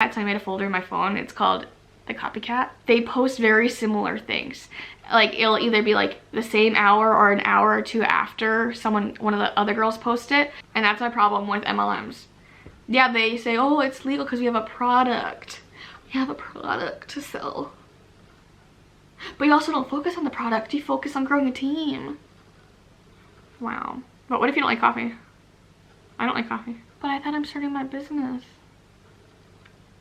I made a folder in my phone. It's called the Copycat. They post very similar things. Like it'll either be like the same hour or an hour or two after one of the other girls post it. And that's my problem with MLMs. Yeah, they say, oh, it's legal because we have a product. We have a product to sell. But you also don't focus on the product. You focus on growing a team. Wow. But what if you don't like coffee? I don't like coffee. But I thought I'm starting my business.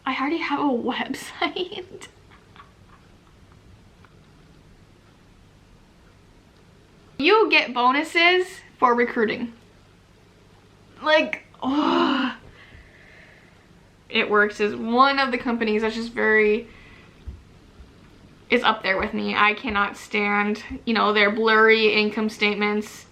I already have a website. You get bonuses for recruiting. Like, oh. It Works is one of the companies that's just is up there with me. I cannot stand, you know, their blurry income statements.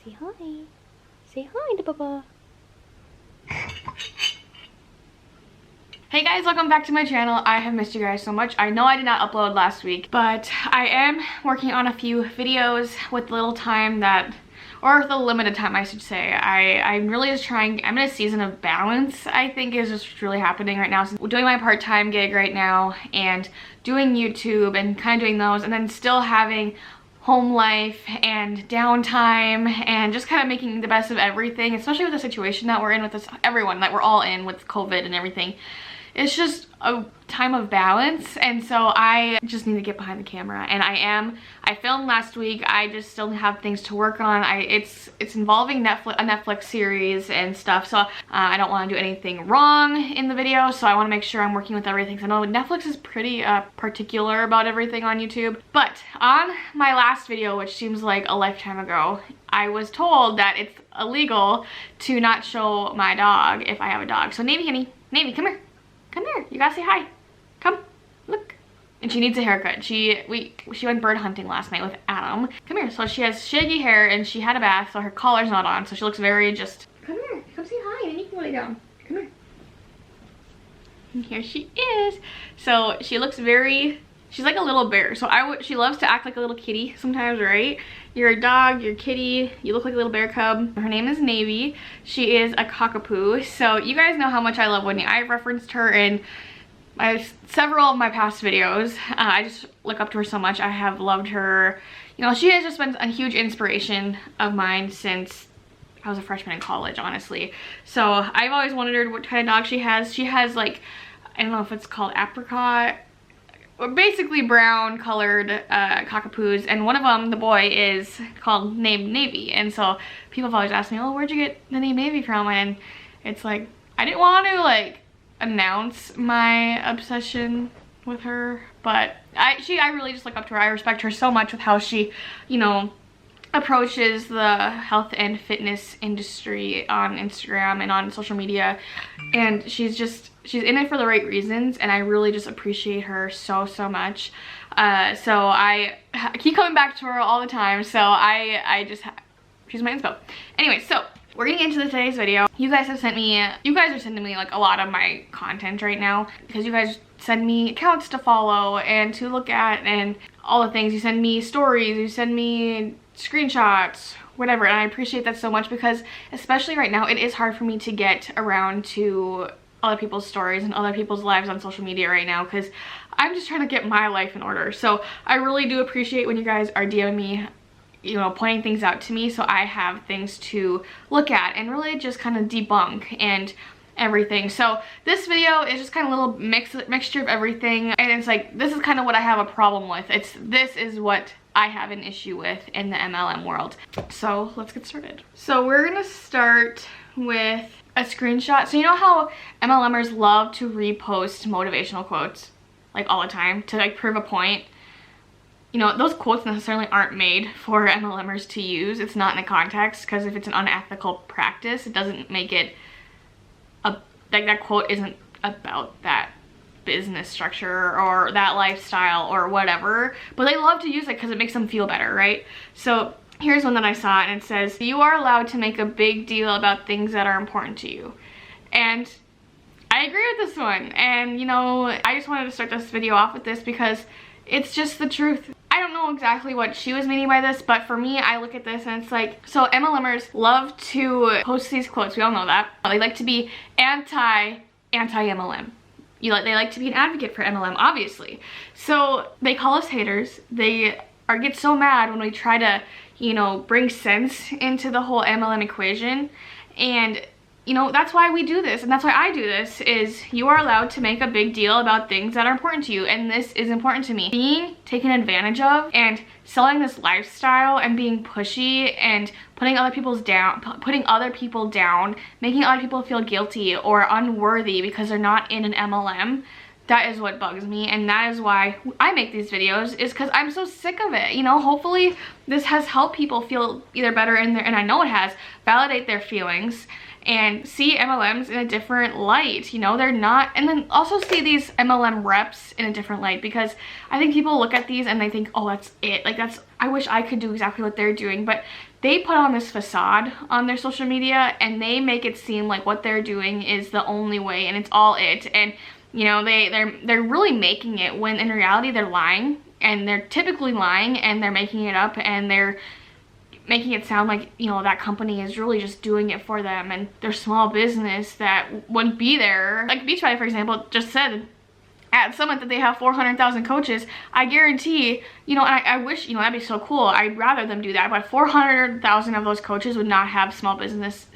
Say hi. Say hi to Baba. Hey guys, welcome back to my channel. I have missed you guys so much. I know I did not upload last week, but I am working on a few videos with little time or the limited time I should say. I'm really just trying, I'm in a season of balance, I think is just really happening right now. So doing my part-time gig right now and doing YouTube and kind of doing those, and then still having home life and downtime and just kind of making the best of everything, especially with the situation that we're in with this, everyone that we're all in with COVID and everything. It's just a time of balance, and so I just need to get behind the camera, and I filmed last week. I just still have things to work on. It's involving a Netflix series and stuff, so I don't want to do anything wrong in the video, so I want to make sure I'm working with everything. So I know Netflix is pretty particular about everything on YouTube. But on my last video, which seems like a lifetime ago, I was told that it's illegal to not show my dog if I have a dog. So Navy, honey, Navy, come here. Come here, you gotta say hi. Come, look. And she needs a haircut. She went bird hunting last night with Adam. Come here. So she has shaggy hair and she had a bath, so her collar's not on. So she looks very just, come here, come say hi, and you can lay down. Come here. And here she is. So she looks she's like a little bear. So she loves to act like a little kitty sometimes, right? You're a dog, you're a kitty, you look like a little bear cub. Her name is Navy. She is a cockapoo. So you guys know how much I love Whitney. I've referenced her in several of my past videos. I just look up to her so much. I have loved her. You know, she has just been a huge inspiration of mine since I was a freshman in college, honestly. So I've always wondered what kind of dog she has. She has like, I don't know if it's called apricot, or basically brown colored cockapoos, and one of them, the boy, is named Navy. And so people have always asked me, oh, where'd you get the name Navy from? And it's like, I didn't want to like announce my obsession with her, but I really just look up to her. I respect her so much with how she, you know, approaches the health and fitness industry on Instagram and on social media, and she's in it for the right reasons, and I really just appreciate her so much. So I keep coming back to her all the time, so she's my inspo. Anyway, so we're getting into today's video. You guys are sending me like a lot of my content right now, because you guys send me accounts to follow and to look at and all the things. You send me stories, you send me screenshots, whatever, and I appreciate that so much, because especially right now it is hard for me to get around to other people's stories and other people's lives on social media right now, because I'm just trying to get my life in order. So I really do appreciate when you guys are DMing me, you know, pointing things out to me, so I have things to look at and really just kind of debunk and everything. So this video is just kind of a little mixture of everything, and it's like, this is kind of what I have a problem with. This is what I have an issue with in the MLM world. So let's get started. So we're gonna start with a screenshot. So you know how MLMers love to repost motivational quotes like all the time to like prove a point? You know, those quotes necessarily aren't made for MLMers to use. It's not in a context, because if it's an unethical practice, it doesn't make it like that quote isn't about that business structure or that lifestyle or whatever, but they love to use it because it makes them feel better, right? So here's one that I saw, and it says, you are allowed to make a big deal about things that are important to you. And I agree with this one. And you know, I just wanted to start this video off with this because it's just the truth. I don't know exactly what she was meaning by this, but for me, I look at this and it's like, so MLMers love to post these quotes. We all know that. They like to be anti-MLM. They like to be an advocate for MLM, obviously. So they call us haters. They get so mad when we try to, you know, bring sense into the whole MLM equation. And you know, that's why we do this, and that's why I do this, is you are allowed to make a big deal about things that are important to you, and this is important to me. Being taken advantage of and selling this lifestyle and being pushy and putting other people down, making other people feel guilty or unworthy because they're not in an MLM, that is what bugs me, and that is why I make these videos, is because I'm so sick of it. You know, hopefully this has helped people feel either better in their, and I know it has, validate their feelings and see MLMs in a different light. You know, they're not, and then also see these MLM reps in a different light, because I think people look at these and they think, oh, that's it. Like, I wish I could do exactly what they're doing, but they put on this facade on their social media and they make it seem like what they're doing is the only way and it's all it. And you know, they're really making it, when in reality they're lying, and they're typically lying, and they're making it up, and they're making it sound like, you know, that company is really just doing it for them, and their small business that wouldn't be there. Like Beachbody, for example, just said at Summit that they have 400,000 coaches. I guarantee, you know, and I wish, you know, that'd be so cool. I'd rather them do that, but 400,000 of those coaches would not have small businesses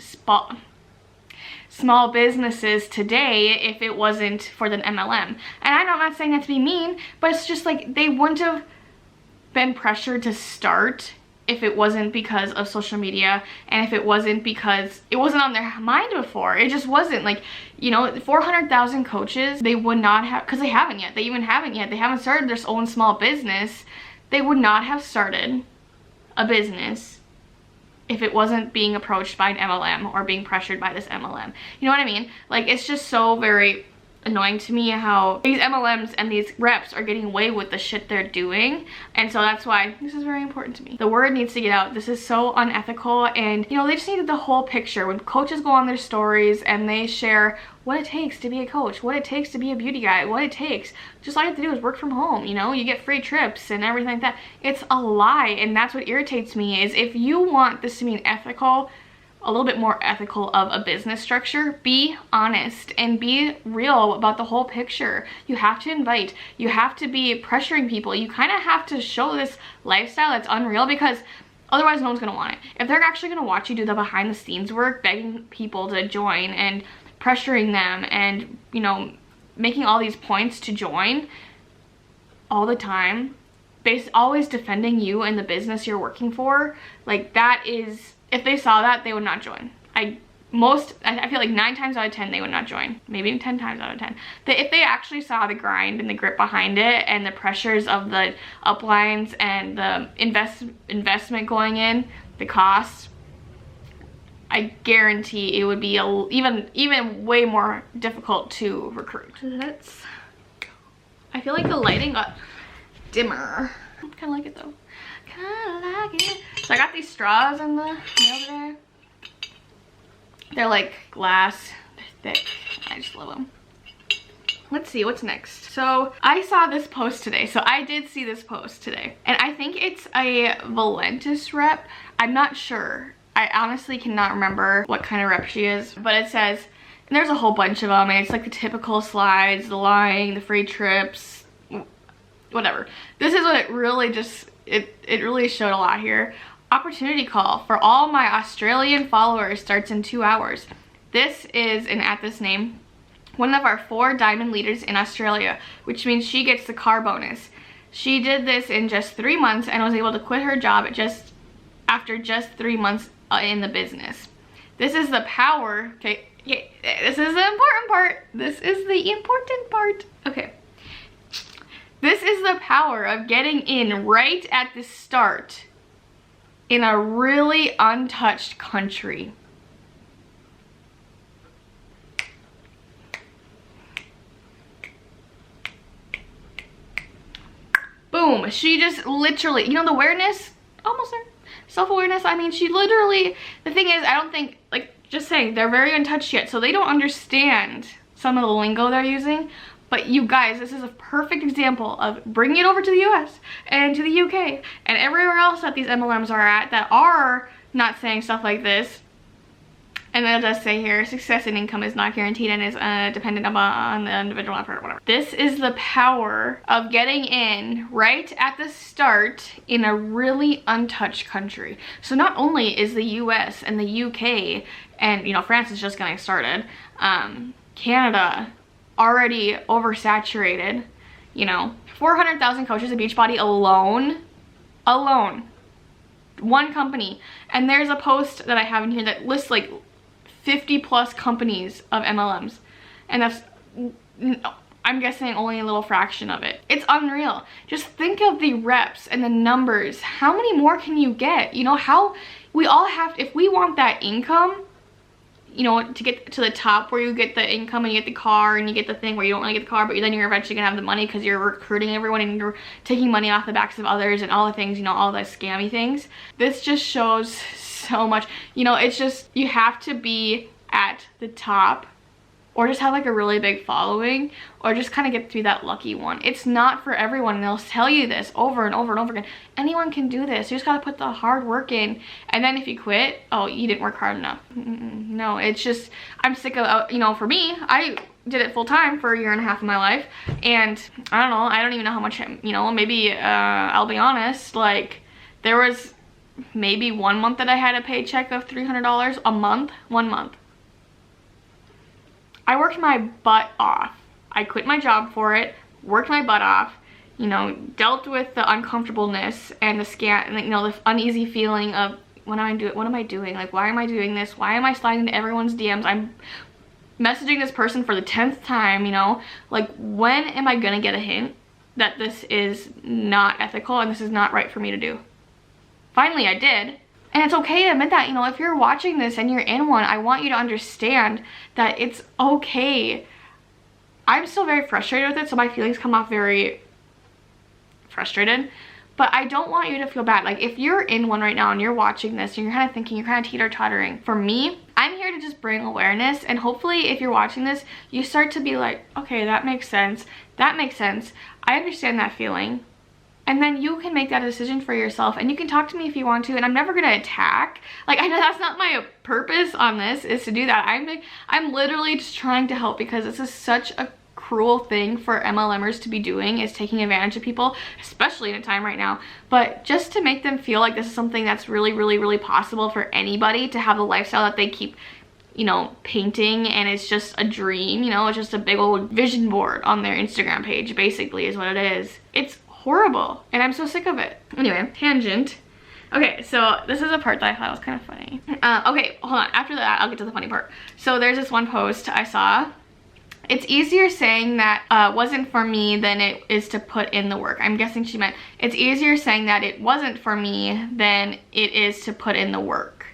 today if it wasn't for the MLM. And I'm not saying that to be mean, but it's just like, they wouldn't have been pressured to start if it wasn't because of social media, and if it wasn't because it wasn't on their mind before. It just wasn't. Like, you know, 400,000 coaches, they would not have, because they haven't yet. They haven't started their own small business. They would not have started a business if it wasn't being approached by an MLM or being pressured by this MLM. You know what I mean? Like, it's just so very annoying to me how these MLMs and these reps are getting away with the shit they're doing. And so that's why this is very important to me. The word needs to get out. This is so unethical, and you know, they just needed the whole picture. When coaches go on their stories and they share what it takes to be a coach, what it takes to be a beauty guy, what it takes, just all you have to do is work from home. You know, you get free trips and everything like that. It's a lie, and that's what irritates me, is if you want this to be an ethical, a little bit more ethical of a business structure, be honest and be real about the whole picture. You have to invite, you have to be pressuring people, you kind of have to show this lifestyle that's unreal, because otherwise no one's gonna want it. If they're actually gonna watch you do the behind the scenes work, begging people to join and pressuring them and, you know, making all these points to join all the time, always defending you and the business you're working for, like, that is, if they saw that, they would not join. I feel like 9 times out of 10 they would not join. Maybe 10 times out of 10. If they actually saw the grind and the grit behind it and the pressures of the uplines and the investment going in, the cost, I guarantee it would be even way more difficult to recruit. I feel like the lighting got dimmer. I kind of like it though. So I got these straws in the mail today. They're like glass, they're thick. I just love them. Let's see what's next. So I saw this post today. So I did see this post today, and I think it's a Valentis rep. I'm not sure. I honestly cannot remember what kind of rep she is, but it says, and there's a whole bunch of them, and it's like the typical slides, the lying, the free trips, whatever. This is what it really just, it really showed a lot here. Opportunity call for all my Australian followers starts in 2 hours. This is, and at this name, one of our 4 diamond leaders in Australia, which means she gets the car bonus. She did this in just 3 months and was able to quit her job after just 3 months in the business. This is the power, okay, yeah, this is the important part. This is the important part. Okay. This is the power of getting in right at the start in a really untouched country. Boom. She just literally, you know, the awareness, almost there. Self-awareness, I mean, she literally, the thing is, I don't think, like, just saying, they're very untouched yet, so they don't understand some of the lingo they're using. But you guys, this is a perfect example of bringing it over to the US and to the UK and everywhere else that these MLMs are at that are not saying stuff like this. And then it does say here, success and income is not guaranteed and is dependent upon the individual effort or whatever. This is the power of getting in right at the start in a really untouched country. So not only is the US and the UK and, you know, France is just getting started, Canada already oversaturated, you know, 400,000 coaches of Beachbody alone, one company. And there's a post that I have in here that lists like 50 plus companies of MLMs, and that's, I'm guessing, only a little fraction of it. It's unreal. Just think of the reps and the numbers. How many more can you get? You know, how we all have, if we want that income, you know, to get to the top where you get the income and you get the car and you get the thing where you don't really get the car, but then you're eventually gonna have the money because you're recruiting everyone and you're taking money off the backs of others and all the things, you know, all the scammy things. This just shows so much. You know, it's just, you have to be at the top or just have like a really big following or just kind of get through that lucky one. It's not for everyone, and they'll tell you this over and over and over again. Anyone can do this. You just gotta put the hard work in, and then if you quit, oh, you didn't work hard enough. No, it's just, I'm sick of, you know, for me, I did it full time for 1.5 years of my life, and I don't know, I don't even know how much, you know, maybe, I'll be honest, like, there was maybe 1 month that I had a paycheck of $300 a month, 1 month. I worked my butt off. I quit my job for it, worked my butt off, you know, dealt with the uncomfortableness and the scam, you know, the uneasy feeling of what am I doing? Like, why am I doing this? Why am I sliding into everyone's DMs? I'm messaging this person for the 10th time, you know? Like, when am I gonna get a hint that this is not ethical and this is not right for me to do? Finally, I did. And it's okay to admit that. You know, if you're watching this and you're in one, I want you to understand that it's okay. I'm still very frustrated with it, so my feelings come off very frustrated. But I don't want you to feel bad. Like, if you're in one right now and you're watching this and you're kind of thinking, you're kind of teeter-tottering. For me, I'm here to just bring awareness, and hopefully if you're watching this, you start to be like, okay, that makes sense. That makes sense. I understand that feeling. And then you can make that decision for yourself, and you can talk to me if you want to, and I'm never gonna attack. Like, I know that's not my purpose on this, is to do that. I'm literally just trying to help, because this is such a cruel thing for MLMers to be doing, is taking advantage of people, especially in a time right now. But just to make them feel like this is something that's really, really, really possible for anybody to have the lifestyle that they keep, you know, painting, and it's just a dream, you know, it's just a big old vision board on their Instagram page, basically, is what it is. It's horrible, and I'm so sick of it. Anyway, tangent. Okay, so this is a part that I thought was kind of funny. Okay, hold on. After that, I'll get to the funny part. So there's this one post I saw. It's easier saying that wasn't for me than it is to put in the work. I'm guessing she meant it's easier saying that it wasn't for me than it is to put in the work.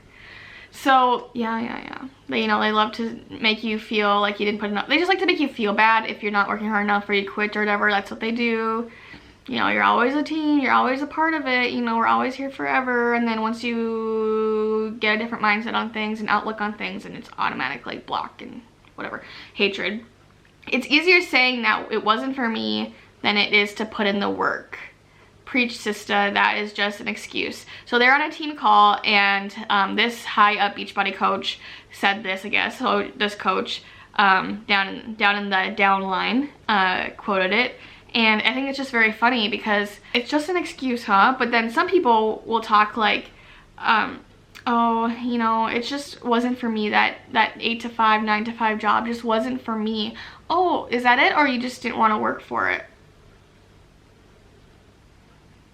So yeah. But, you know, they love to make you feel like you didn't put enough. They just like to make you feel bad if you're not working hard enough or you quit or whatever. That's what they do. You know, you're always a team, you're always a part of it, you know, we're always here forever. And then once you get a different mindset on things and outlook on things, and it's automatic, like, block and whatever, hatred. It's easier saying that it wasn't for me than it is to put in the work. Preach, sister, that is just an excuse. So they're on a team call, and this high up Beachbody coach said this, I guess. So this coach down in the downline quoted it. And I think it's just very funny because it's just an excuse, huh? But then some people will talk like, oh, you know, it just wasn't for me. That 8 to 5, 9 to 5 job just wasn't for me. Oh, is that it? Or you just didn't want to work for it?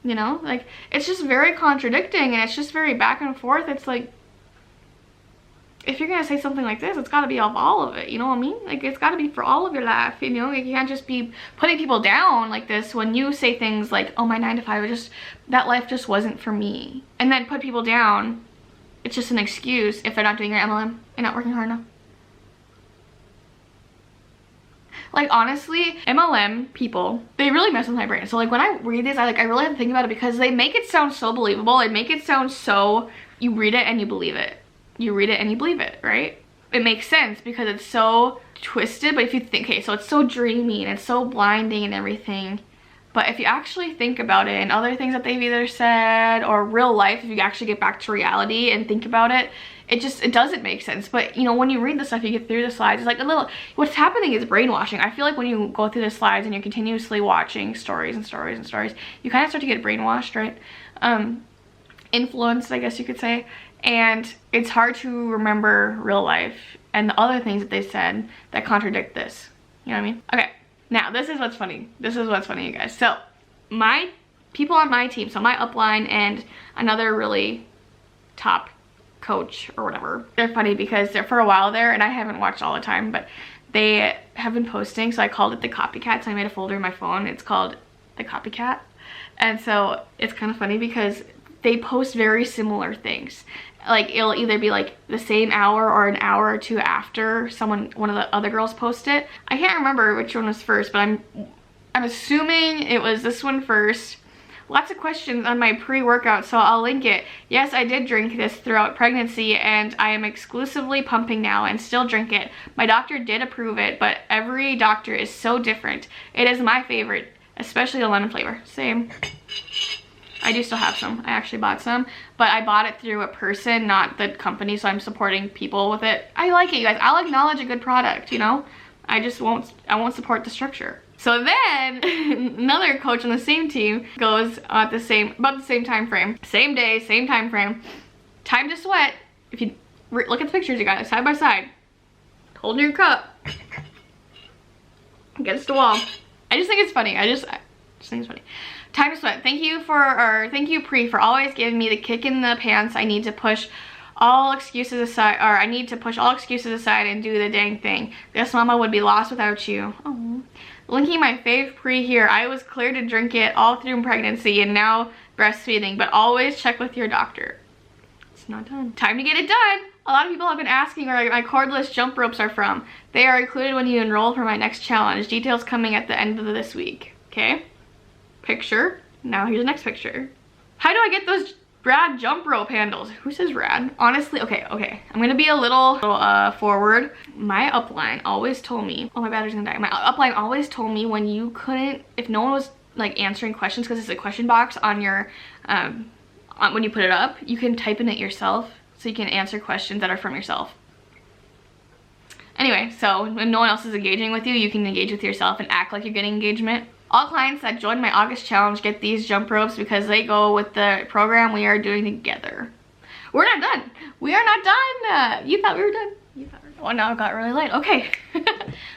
You know, like, it's just very contradicting, and it's just very back and forth. It's like, if you're gonna say something like this, it's gotta be of all of it, you know what I mean? Like, it's gotta be for all of your life, you know? Like, you can't just be putting people down like this when you say things like, oh, my 9 to 5, that life just wasn't for me. And then put people down. It's just an excuse if they're not doing your MLM and not working hard enough. Like, honestly, MLM people, they really mess with my brain. So, like, when I read this, I really have to think about it, because they make it sound so believable. They make it sound so, you read it and you believe it. You read it and you believe it, right? it makes sense because it's so twisted. But if you think, okay, so it's so dreamy and it's so blinding and everything, but if you actually think about it and other things that they've either said or real life, if you actually get back to reality and think about it, it doesn't make sense. But you know, when you read the stuff, you get through the slides, it's like a little, what's happening is brainwashing. I feel like when you go through the slides and you're continuously watching stories and stories and stories, you kind of start to get brainwashed, right? Influenced, I guess you could say. And it's hard to remember real life and the other things that they said that contradict this. You know what I mean? Okay, now this is what's funny. This is what's funny, you guys. So my people on my team, so my upline and another really top coach or whatever, they're funny because they're for a while there, and I haven't watched all the time, but they have been posting. So I called it the copycat. So I made a folder in my phone. It's called the copycat. And so it's kind of funny because they post very similar things. Like it'll either be like the same hour or an hour or two after one of the other girls post it. I can't remember which one was first, but I'm assuming it was this one first. Lots of questions on my pre-workout, so I'll link it. Yes, I did drink this throughout pregnancy, and I am exclusively pumping now and still drink it. My doctor did approve it, but every doctor is so different. It is my favorite, especially the lemon flavor. Same. I do still have some. I actually bought some, but I bought it through a person, not the company, so I'm supporting people with it. I like it, you guys. I'll acknowledge a good product, you know? I won't support the structure. So then another coach on the same team goes at about the same time frame, same day, same time frame. Time to sweat. If you look at the pictures, you guys, side by side, holding your cup against the wall. I just think it's funny. I just think it's funny. Time to sweat. Thank you Pri for always giving me the kick in the pants. I need to push all excuses aside, and do the dang thing. This mama would be lost without you. Oh. Linking my fave Pri here. I was clear to drink it all through pregnancy and now breastfeeding, but always check with your doctor. It's not done. Time to get it done. A lot of people have been asking where my cordless jump ropes are from. They are included when you enroll for my next challenge. Details coming at the end of this week. Okay. Picture. Now here's the next picture. How do I get those rad jump rope handles? Who says rad? Honestly, okay. I'm gonna be a little forward. My upline always told me, oh, my battery's gonna die. My upline always told me when you couldn't, if no one was like answering questions, because it's a question box on your, when you put it up, you can type in it yourself so you can answer questions that are from yourself. Anyway, so when no one else is engaging with you, you can engage with yourself and act like you're getting engagement. All clients that join my August challenge get these jump ropes because they go with the program we are doing together. We're not done. We are not done. You thought we were done. Oh, now it got really late. Okay.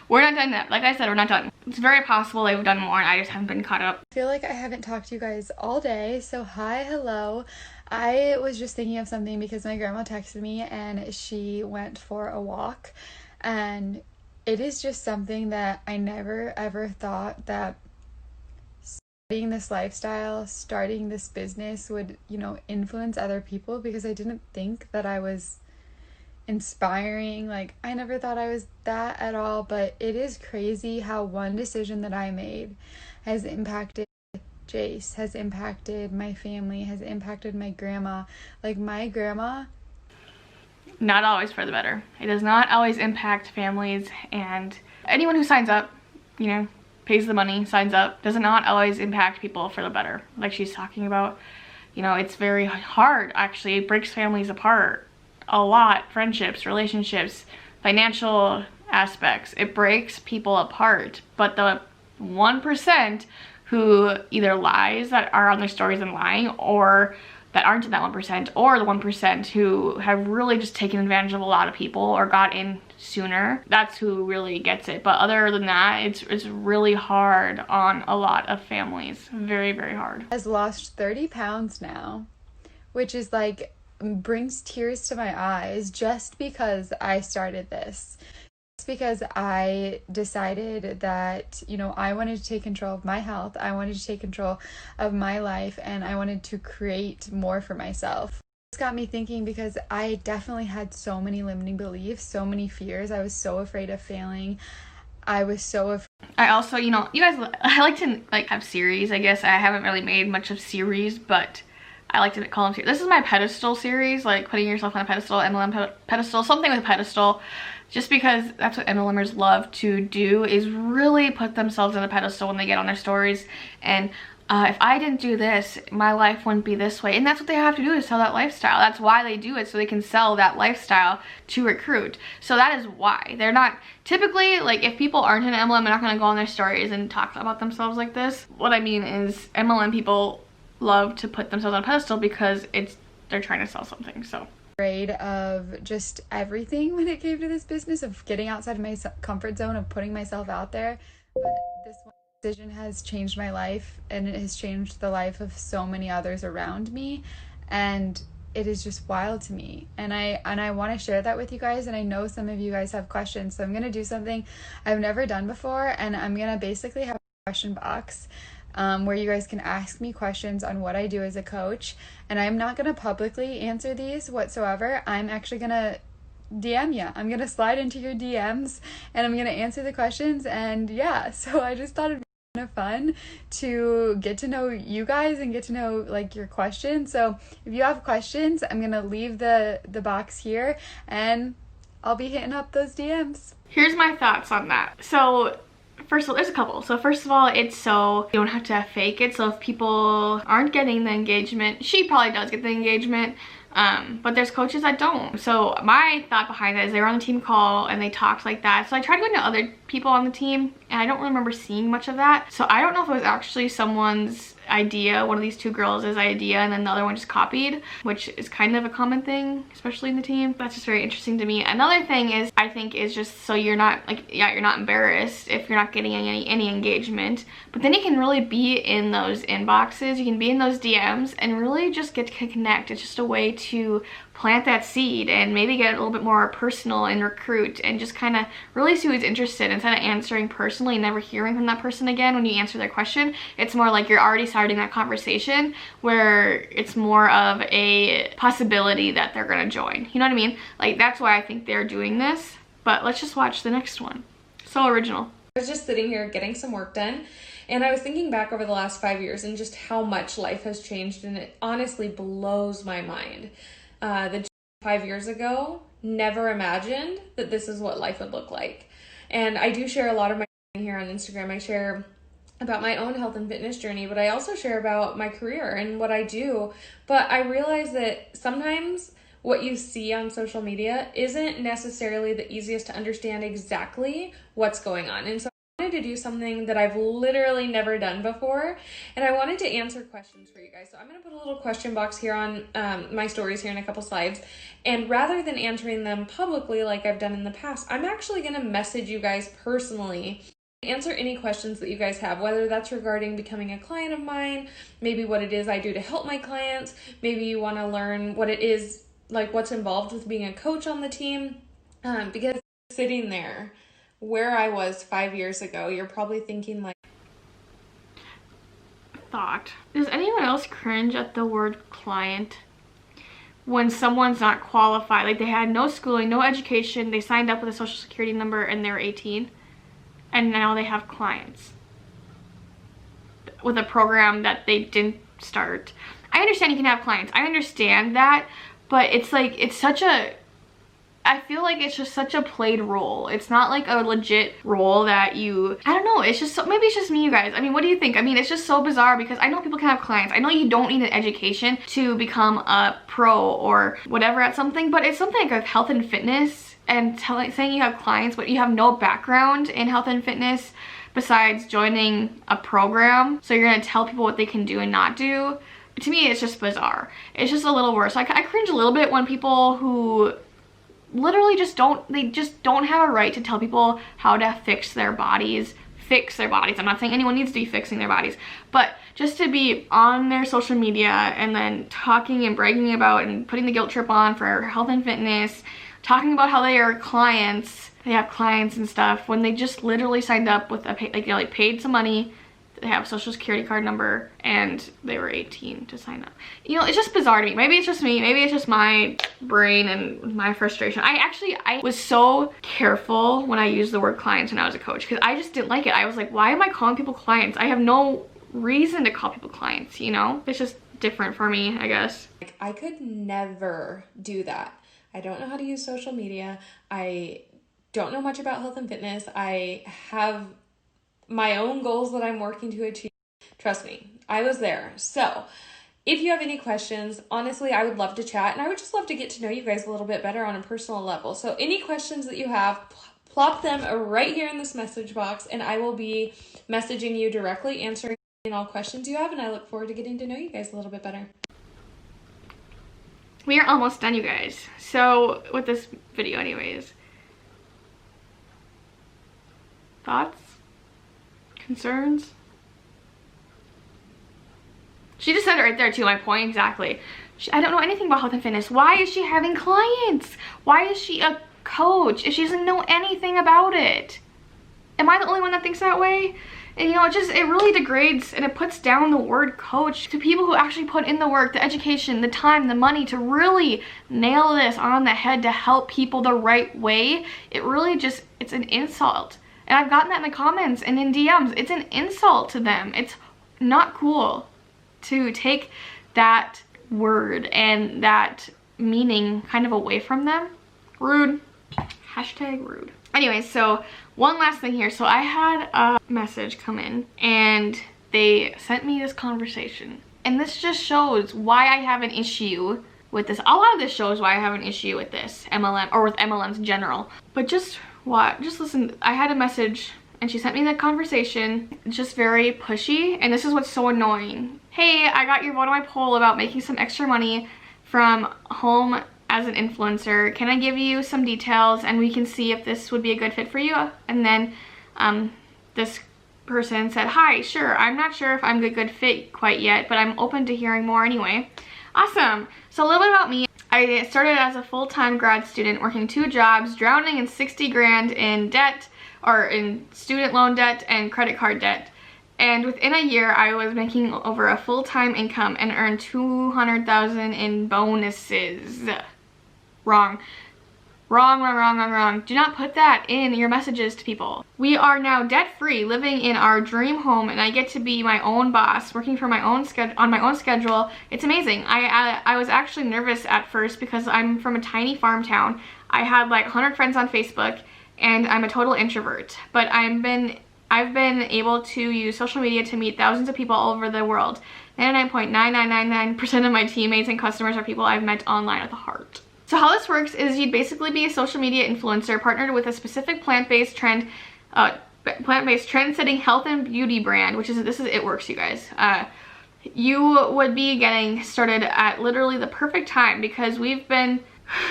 We're not done yet. Like I said, we're not done. It's very possible they've done more and I just haven't been caught up. I feel like I haven't talked to you guys all day. So hi, hello. I was just thinking of something because my grandma texted me and she went for a walk. And it is just something that I never ever thought that starting this lifestyle, starting this business would, you know, influence other people, because I didn't think that I was inspiring. Like, I never thought I was that at all, but it is crazy how one decision that I made has impacted Jace, has impacted my family, has impacted my grandma. Like, my grandma, not always for the better. It does not always impact families, and anyone who signs up, you know, pays the money, signs up, does not always impact people for the better. Like she's talking about, you know, it's very hard, actually. It breaks families apart a lot. Friendships, relationships, financial aspects. It breaks people apart. But the 1% who either lies, that are on their stories and lying, or that aren't in that 1%, or the 1% who have really just taken advantage of a lot of people or got in sooner, that's who really gets it. But other than that, it's really hard on a lot of families. Very, very hard. Has lost 30 pounds now, which is like, brings tears to my eyes just because I started this. It's because I decided that, you know, I wanted to take control of my health. I wanted to take control of my life, and I wanted to create more for myself. This got me thinking because I definitely had so many limiting beliefs, so many fears. I was so afraid of failing. I was so afraid. I also, you know, you guys, I like to like have series, I guess. I haven't really made much of series, but I like to call them series. This is my pedestal series, like putting yourself on a pedestal, MLM pedestal, something with a pedestal. Just because that's what MLMers love to do, is really put themselves on a pedestal when they get on their stories. And if I didn't do this, my life wouldn't be this way. And that's what they have to do, to sell that lifestyle. That's why they do it, so they can sell that lifestyle to recruit. So that is why. They're not, typically, like, if people aren't in MLM, they're not going to go on their stories and talk about themselves like this. What I mean is MLM people love to put themselves on a pedestal because they're trying to sell something. So afraid of just everything when it came to this business, of getting outside of my comfort zone, of putting myself out there. But this one decision has changed my life, and it has changed the life of so many others around me, and it is just wild to me. And I want to share that with you guys, and I know some of you guys have questions, so I'm going to do something I've never done before, and I'm going to basically have a question box where you guys can ask me questions on what I do as a coach. And I'm not going to publicly answer these whatsoever. I'm actually going to DM you. I'm going to slide into your DMs and I'm going to answer the questions. And yeah, so I just thought it'd be kind of fun to get to know you guys and get to know like your questions. So if you have questions, I'm going to leave the box here and I'll be hitting up those DMs. here's my thoughts on that. So first of all, there's a couple. So first of all, it's so you don't have to fake it. So if people aren't getting the engagement, she probably does get the engagement, but there's coaches that don't. So my thought behind that is they were on the team call and they talked like that. So I tried going to other people on the team and I don't really remember seeing much of that. So I don't know if it was actually someone's idea, one of these two girls' idea, and then the other one just copied, which is kind of a common thing, especially in the team. That's just very interesting to me. Another thing is, I think, is just so you're not like, yeah, you're not embarrassed if you're not getting any engagement, but then you can really be in those inboxes, you can be in those DMs and really just get to connect. It's just a way to plant that seed and maybe get a little bit more personal and recruit and just kind of really see who's interested. Instead of answering personally and never hearing from that person again when you answer their question, it's more like you're already starting that conversation where it's more of a possibility that they're gonna join. You know what I mean? Like, that's why I think they're doing this. But let's just watch the next one. So original. I was just sitting here getting some work done, and I was thinking back over the last 5 years and just how much life has changed, and it honestly blows my mind. The 5 years ago, never imagined that this is what life would look like. And I do share a lot of my here on Instagram. I share about my own health and fitness journey, but I also share about my career and what I do. But I realize that sometimes what you see on social media isn't necessarily the easiest to understand exactly what's going on. And so I wanted to do something that I've literally never done before, and I wanted to answer questions for you guys. So I'm going to put a little question box here on my stories here in a couple slides, and rather than answering them publicly like I've done in the past, I'm actually going to message you guys personally, answer any questions that you guys have, whether that's regarding becoming a client of mine, maybe what it is I do to help my clients, maybe you want to learn what it is, like what's involved with being a coach on the team, because sitting there where I was 5 years ago, you're probably thinking like, does anyone else cringe at the word client when someone's not qualified? Like, they had no schooling, no education, they signed up with a social security number and they're 18, and now they have clients with a program that they didn't start. I understand you can have clients, I understand that, but it's like, it's such a, I feel like it's just such a played role. It's not like a legit role that you, I don't know, it's just so, maybe it's just me, you guys. I mean, what do you think? I mean, it's just so bizarre because I know people can have clients. I know you don't need an education to become a pro or whatever at something, but it's something like health and fitness, and saying you have clients but you have no background in health and fitness besides joining a program, so you're gonna tell people what they can do and not do. To me, it's just bizarre. It's just a little worse. Like, I cringe a little bit when people who literally just don't have a right to tell people how to fix their bodies. I'm not saying anyone needs to be fixing their bodies, but just to be on their social media and then talking and bragging about and putting the guilt trip on for health and fitness, talking about how they are clients, they have clients and stuff, when they just literally signed up with a paid some money, they have a social security card number, and they were 18 to sign up. You know, it's just bizarre to me. Maybe it's just me, maybe it's just my brain and my frustration. I was so careful when I used the word clients when I was a coach, because I just didn't like it. I was like, why am I calling people clients? I have no reason to call people clients, you know? It's just different for me, I guess. Like, I could never do that. I don't know how to use social media. I don't know much about health and fitness. I have my own goals that I'm working to achieve. Trust me, I was there. So if you have any questions, honestly, I would love to chat, and I would just love to get to know you guys a little bit better on a personal level. So any questions that you have, plop them right here in this message box, and I will be messaging you directly, answering all questions you have, and I look forward to getting to know you guys a little bit better. We are almost done, you guys. So with this video anyways. Thoughts? Concerns? She just said it right there too, my point exactly. I don't know anything about health and fitness. Why is she having clients? Why is she a coach if she doesn't know anything about it? Am I the only one that thinks that way? And you know, it really degrades and it puts down the word coach to people who actually put in the work, the education, the time, the money to really nail this on the head to help people the right way. It really just, it's an insult. And I've gotten that in the comments and in DMs. It's an insult to them. It's not cool to take that word and that meaning kind of away from them. Rude. Hashtag rude. Anyway, so one last thing here. So I had a message come in and they sent me this conversation. And this just shows why I have an issue with this. A lot of this shows why I have an issue with this MLM, or with MLMs in general. But just listen, I had a message and she sent me the conversation. It's just very pushy, and this is what's so annoying. Hey, I got your vote on my poll about making some extra money from home as an influencer. Can I give you some details and we can see if this would be a good fit for you? And then this person said, hi, sure, I'm not sure if I'm a good fit quite yet, but I'm open to hearing more anyway. Awesome. So a little bit about me. I started as a full-time grad student working 2 jobs, drowning in 60 grand in debt, or in student loan debt and credit card debt. And within a year, I was making over a full-time income and earned $200,000 in bonuses. Wrong. Wrong. Do not put that in your messages to people. We are now debt-free, living in our dream home, and I get to be my own boss, working for my own on my own schedule. It's amazing. I was actually nervous at first because I'm from a tiny farm town. I had like 100 friends on Facebook, and I'm a total introvert. But I've been able to use social media to meet thousands of people all over the world. 99.9999% of my teammates and customers are people I've met online with a heart. So how this works is you'd basically be a social media influencer partnered with a specific plant-based trend-setting health and beauty brand, which is, it works, you guys. You would be getting started at literally the perfect time because we've been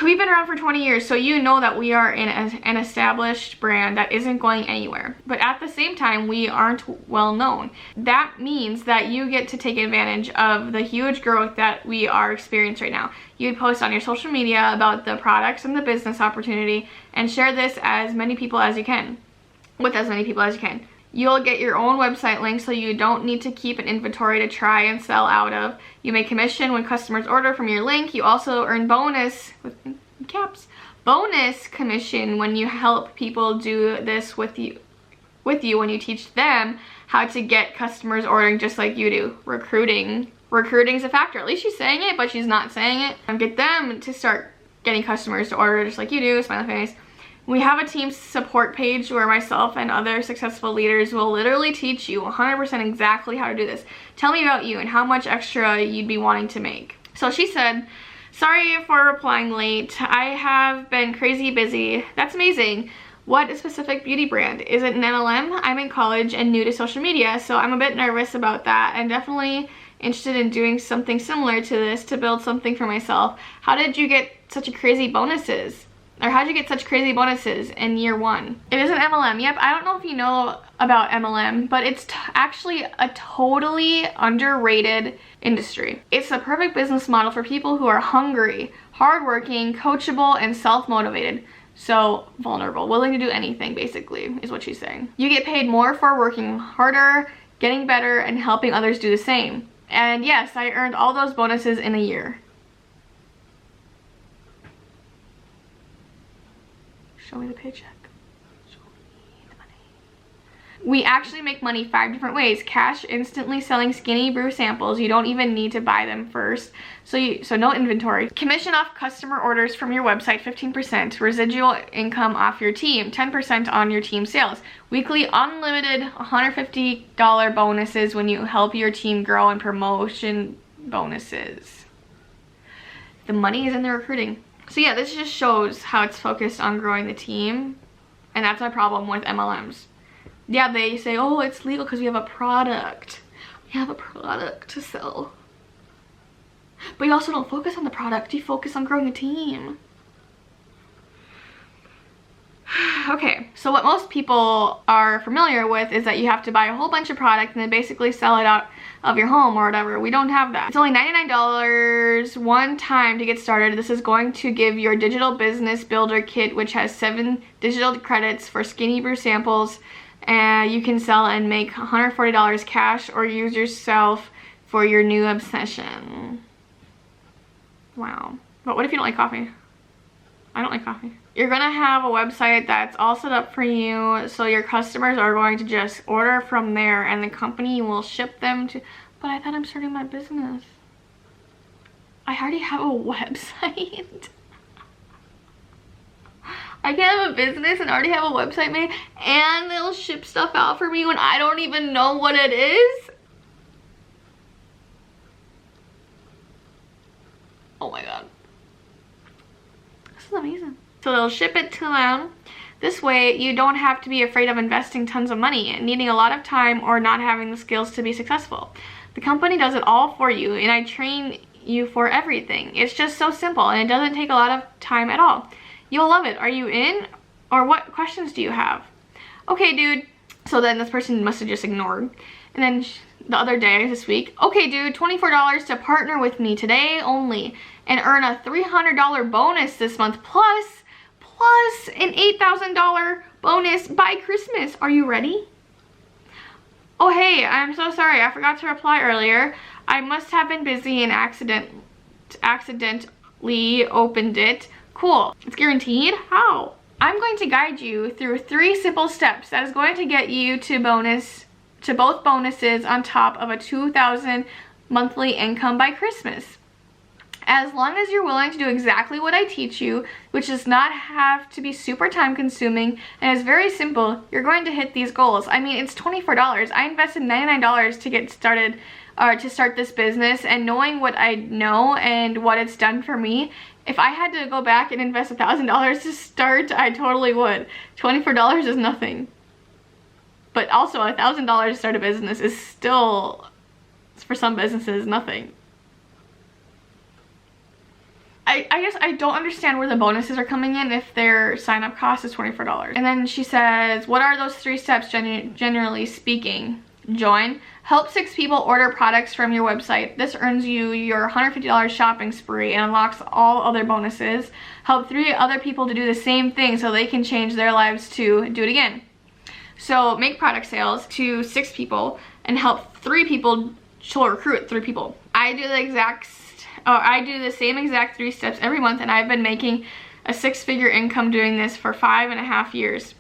around for 20 years, so you know that we are in an established brand that isn't going anywhere. But at the same time, we aren't well known. That means that you get to take advantage of the huge growth that we are experiencing right now. You'd post on your social media about the products and the business opportunity and share this with as many people as you can. You'll get your own website link so you don't need to keep an inventory to try and sell out of. You make commission when customers order from your link. You also earn bonus commission when you help people do this with you when you teach them how to get customers ordering just like you do. Recruiting is a factor. At least she's saying it, but she's not saying it. And get them to start getting customers to order just like you do. Smiley face. We have a team support page where myself and other successful leaders will literally teach you 100% exactly how to do this. Tell me about you and how much extra you'd be wanting to make. So she said, sorry for replying late. I have been crazy busy. That's amazing. What specific beauty brand? Is it an MLM? I'm in college and new to social media, so I'm a bit nervous about that and definitely interested in doing something similar to this to build something for myself. How did you get such crazy bonuses? Or how'd you get such crazy bonuses in year 1? It is an MLM. Yep, I don't know if you know about MLM, but it's actually a totally underrated industry. It's a perfect business model for people who are hungry, hardworking, coachable, and self-motivated. So vulnerable, willing to do anything, basically, is what she's saying. You get paid more for working harder, getting better, and helping others do the same. And yes, I earned all those bonuses in a year. Show me the paycheck. Show me the money. We actually make money 5 different ways. Cash, instantly selling skinny brew samples. You don't even need to buy them first. So no inventory. Commission off customer orders from your website, 15%. Residual income off your team, 10% on your team sales. Weekly unlimited $150 bonuses when you help your team grow, and promotion bonuses. The money is in the recruiting. So yeah, this just shows how it's focused on growing the team. And that's my problem with MLMs. Yeah, they say, oh, it's legal because we have a product. We have a product to sell. But you also don't focus on the product. You focus on growing a team. Okay, so what most people are familiar with is that you have to buy a whole bunch of product and then basically sell it out of your home or whatever. We don't have that. It's only $99 one time to get started. This is going to give your digital business builder kit, which has 7 digital credits for skinny brew samples. You can sell and make $140 cash or use yourself for your new obsession. Wow. But what if you don't like coffee? I don't like coffee. You're gonna have a website that's all set up for you, so your customers are going to just order from there and the company will ship them to... But I thought I'm starting my business. I already have a website. I can have a business and already have a website made, and they'll ship stuff out for me when I don't even know what it is? Oh my god. This is amazing. So they'll ship it to them. This way, you don't have to be afraid of investing tons of money and needing a lot of time or not having the skills to be successful. The company does it all for you, and I train you for everything. It's just so simple, and it doesn't take a lot of time at all. You'll love it. Are you in? Or what questions do you have? Okay, dude. So then this person must have just ignored. And then the other day, this week, okay, dude, $24 to partner with me today only and earn a $300 bonus this month plus an $8,000 bonus by Christmas. Are you ready? Oh, hey, I'm so sorry. I forgot to reply earlier. I must have been busy and accidentally opened it. Cool. It's guaranteed? How? I'm going to guide you through 3 simple steps that is going to get you to both bonuses on top of a $2,000 monthly income by Christmas. As long as you're willing to do exactly what I teach you, which does not have to be super time consuming and is very simple, you're going to hit these goals. I mean, it's $24. I invested $99 to get started, to start this business, and knowing what I know and what it's done for me, if I had to go back and invest $1,000 to start, I totally would. $24 is nothing. But also $1,000 to start a business is still, for some businesses, nothing. I guess I don't understand where the bonuses are coming in if their sign-up cost is $24. And then she says, what are those 3 steps generally speaking? Join. Help 6 people order products from your website. This earns you your $150 shopping spree and unlocks all other bonuses. Help 3 other people to do the same thing so they can change their lives to do it again. So make product sales to 6 people and help 3 people to recruit 3 people. I do the same exact 3 steps every month, and I've been making a 6-figure income doing this for 5.5 years.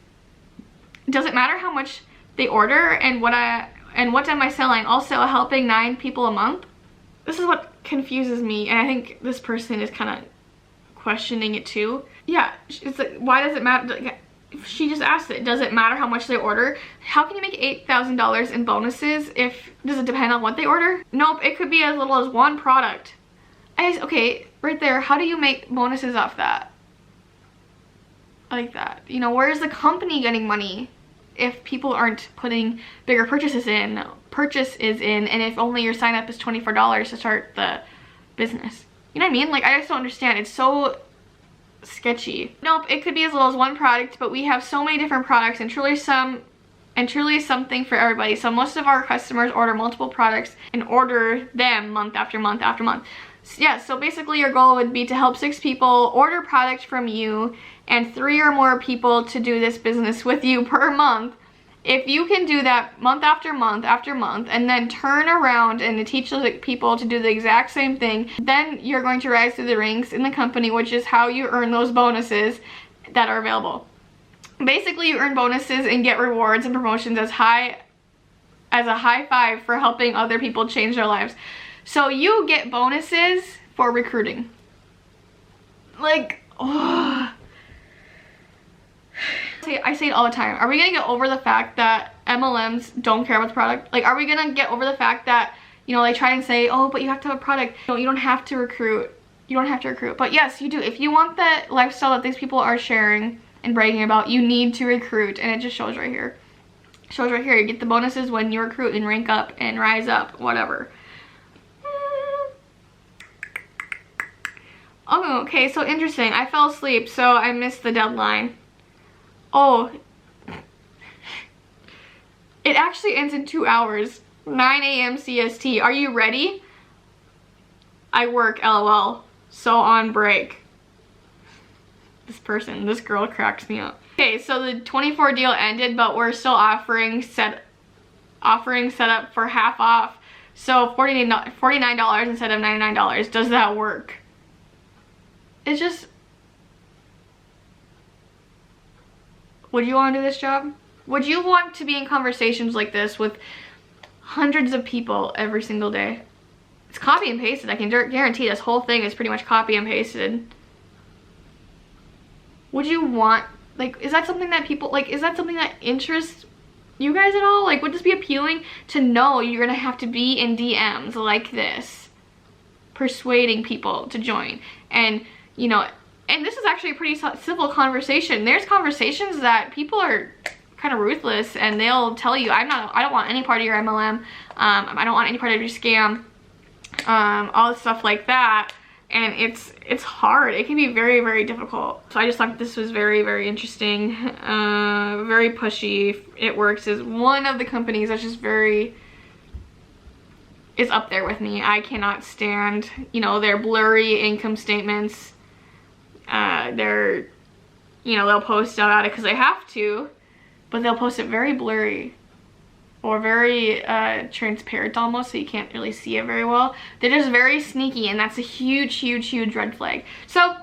Does it matter how much they order and what am I selling? Also helping 9 people a month? This is what confuses me, and I think this person is kind of questioning it too. Yeah, it's like, why does it matter? She just asked it. Does it matter how much they order? How can you make $8,000 in bonuses does it depend on what they order? Nope, it could be as little as 1 product. Okay, right there, how do you make bonuses off that? Like that. You know, where is the company getting money if people aren't putting bigger purchases in, and if only your sign up is $24 to start the business? You know what I mean? Like, I just don't understand. It's so sketchy. Nope, it could be as little as 1 product, but we have so many different products and truly something for everybody. So most of our customers order multiple products and order them month after month after month. Yeah, so basically your goal would be to help 6 people order product from you and 3 or more people to do this business with you per month. If you can do that month after month after month and then turn around and teach those people to do the exact same thing, then you're going to rise through the ranks in the company, which is how you earn those bonuses that are available. Basically, you earn bonuses and get rewards and promotions as a high five for helping other people change their lives. So you get bonuses for recruiting. Like, oh. I say it all the time. Are we gonna get over the fact that MLMs don't care about the product? Like, are we gonna get over the fact that, you know, they try and say, oh, but you have to have a product. No, you don't have to recruit. You don't have to recruit. But yes, you do. If you want the lifestyle that these people are sharing and bragging about, you need to recruit. And it just shows right here. It shows right here. You get the bonuses when you recruit and rank up and rise up, whatever. Oh, okay, so interesting. I fell asleep, so I missed the deadline. Oh, it actually ends in 2 hours, 9 a.m. CST. Are you ready? I work, LOL, so on break. This girl cracks me up. Okay, so the 24 deal ended, but we're still offering setup for half off. So $49 instead of $99. Does that work? It's just, would you want to do this job? Would you want to be in conversations like this with hundreds of people every single day? It's copy and pasted. I can guarantee this whole thing is pretty much copy and pasted. Would you want, like, is that something that people, like, is that something that interests you guys at all? Like, would this be appealing to know you're gonna have to be in DMs like this, persuading people to join? And, you know, and this is actually a pretty civil conversation. There's conversations that people are kind of ruthless and they'll tell you, I don't want any part of your MLM. I don't want any part of your scam. All this stuff like that. And it's hard. It can be very, very difficult. So I just thought this was very, very interesting. Very pushy. It Works is one of the companies that's just very, is up there with me. I cannot stand, you know, their blurry income statements. They're, you know, they'll post about it because they have to, but they'll post it very blurry or very transparent almost, so you can't really see it very well. They're just very sneaky, and that's a huge, huge, huge red flag. So,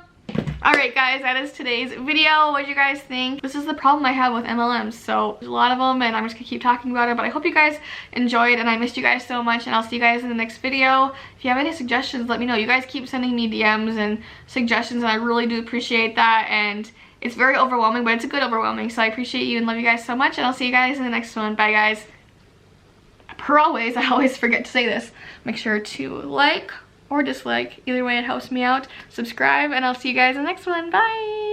alright guys, that is today's video. What do you guys think? This is the problem I have with MLMs. So, there's a lot of them, and I'm just gonna keep talking about it, but I hope you guys enjoyed, and I missed you guys so much, and I'll see you guys in the next video. If you have any suggestions, let me know. You guys keep sending me DMs and suggestions, and I really do appreciate that, and it's very overwhelming, but it's a good overwhelming, so I appreciate you and love you guys so much, and I'll see you guys in the next one. Bye, guys. Per always, I always forget to say this. Make sure to like or dislike. Either way, it helps me out. Subscribe, and I'll see you guys in the next one. Bye!